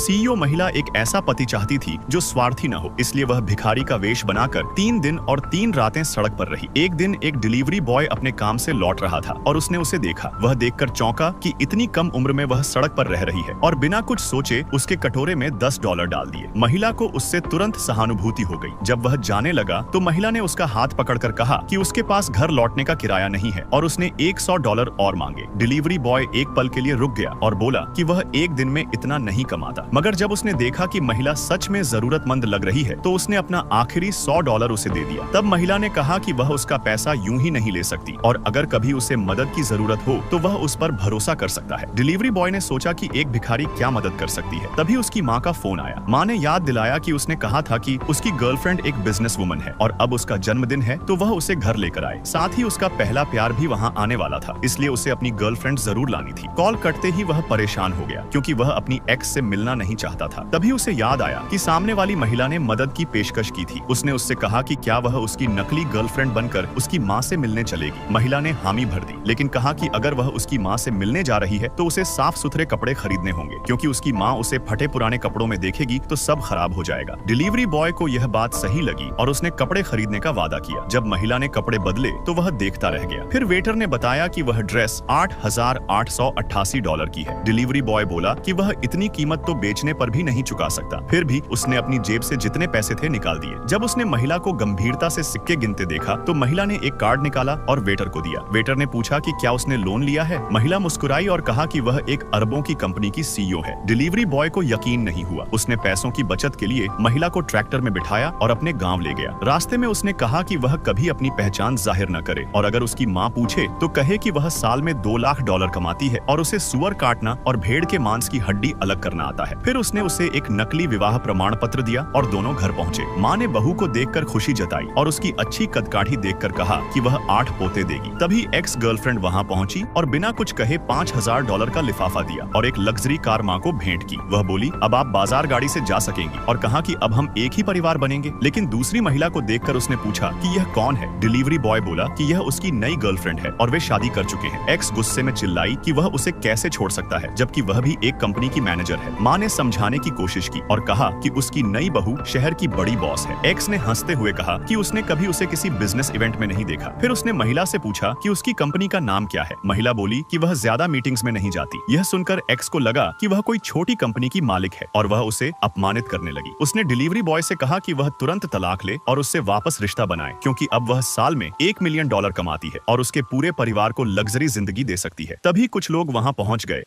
CEO महिला एक ऐसा पति चाहती थी जो स्वार्थी न हो, इसलिए वह भिखारी का वेश बनाकर 3 दिन और 3 रातें सड़क पर रही। एक दिन एक डिलीवरी बॉय अपने काम से लौट रहा था और उसने उसे देखा। वह देखकर चौंका कि इतनी कम उम्र में वह सड़क पर रह रही है और बिना कुछ सोचे उसके कटोरे में $10 डाल दिए। महिला को उससे तुरंत सहानुभूति हो गई। जब वह जाने लगा तो महिला ने उसका हाथ पकड़कर कहा कि उसके पास घर लौटने का किराया नहीं है और उसने $100 और मांगे। डिलीवरी बॉय एक पल के लिए रुक गया और बोला कि वह एक दिन में इतना नहीं कमाता, मगर जब उसने देखा कि महिला सच में जरूरतमंद लग रही है तो उसने अपना आखिरी $100 उसे दे दिया। तब महिला ने कहा कि वह उसका पैसा यूं ही नहीं ले सकती और अगर कभी उसे मदद की जरूरत हो तो वह उस पर भरोसा कर सकता है। डिलीवरी बॉय ने सोचा कि एक भिखारी क्या मदद कर सकती है। तभी उसकी माँ का फोन आया। माँ ने याद दिलाया कि उसने कहा था कि उसकी गर्लफ्रेंड एक बिजनेस वुमन है और अब उसका जन्मदिन है तो वह उसे घर लेकर आए। साथ ही उसका पहला प्यार भी वहाँ आने वाला था, इसलिए उसे अपनी गर्लफ्रेंड जरूर लानी थी। कॉल कटते ही वह परेशान हो गया क्योंकि वह अपनी एक्स से मिलना नहीं चाहता था। तभी उसे याद आया कि सामने वाली महिला ने मदद की पेशकश की थी। उसने उससे कहा कि क्या वह उसकी नकली गर्लफ्रेंड बनकर उसकी माँ से मिलने चलेगी। महिला ने हामी भर दी, लेकिन कहा कि अगर वह उसकी माँ से मिलने जा रही है तो उसे साफ सुथरे कपड़े खरीदने होंगे, क्योंकि उसकी माँ उसे फटे पुराने कपड़ों में देखेगी तो सब खराब हो जाएगा। डिलीवरी बॉय को यह बात सही लगी और उसने कपड़े खरीदने का वादा किया। जब महिला ने कपड़े बदले तो वह देखता रह गया। फिर वेटर ने बताया कि वह ड्रेस $8,888 की है। डिलीवरी बॉय बोला कि वह इतनी कीमत तो बेचने पर भी नहीं चुका सकता। फिर भी उसने अपनी जेब से जितने पैसे थे निकाल दिए। जब उसने महिला को गंभीरता से सिक्के गिनते देखा तो महिला ने एक कार्ड निकाला और वेटर को दिया। वेटर ने पूछा कि क्या उसने लोन लिया है। महिला मुस्कुराई और कहा कि वह एक अरबों की कंपनी की सीईओ है। डिलीवरी बॉय को यकीन नहीं हुआ। उसने पैसों की बचत के लिए महिला को ट्रैक्टर में बिठाया और अपने गाँव ले गया। रास्ते में उसने कहा कि वह कभी अपनी पहचान जाहिर न करे और अगर उसकी माँ पूछे तो कहे कि वह साल में $2 लाख कमाती है और उसे सुअर काटना और भेड़ के मांस की हड्डी अलग करना आता है। फिर उसने उसे एक नकली विवाह प्रमाण पत्र दिया और दोनों घर पहुंचे। माँ ने बहू को देखकर खुशी जताई और उसकी अच्छी कदकाठी देखकर कहा कि वह 8 पोते देगी। तभी एक्स गर्लफ्रेंड वहाँ पहुंची और बिना कुछ कहे $5,000 का लिफाफा दिया और एक लग्जरी कार माँ को भेंट की। वह बोली, अब आप बाजार गाड़ी से जा सकेंगी, और कहा कि अब हम एक ही परिवार बनेंगे। लेकिन दूसरी महिला को देखकर उसने पूछा कि यह कौन है। डिलीवरी बॉय बोला कि यह उसकी नई गर्लफ्रेंड है और वे शादी कर चुके हैं। एक्स गुस्से में चिल्लाई कि वह उसे कैसे छोड़ सकता है जबकि वह भी एक कंपनी की मैनेजर है। माँ ने समझाने की कोशिश की और कहा कि उसकी नई बहू शहर की बड़ी बॉस है। एक्स ने हंसते हुए कहा कि उसने कभी उसे किसी बिजनेस इवेंट में नहीं देखा। फिर उसने महिला से पूछा कि उसकी कंपनी का नाम क्या है। महिला बोली कि वह ज्यादा मीटिंग्स में नहीं जाती। यह सुनकर एक्स को लगा कि वह कोई छोटी कंपनी की मालिक है और वह उसे अपमानित करने लगी। उसने डिलीवरी बॉय से कहा कि वह तुरंत तलाक ले और उससे वापस रिश्ता बनाए, क्योंकि अब वह साल में $1 मिलियन कमाती है और उसके पूरे परिवार को लग्जरी जिंदगी दे सकती है। तभी कुछ लोग वहाँ पहुँच गए।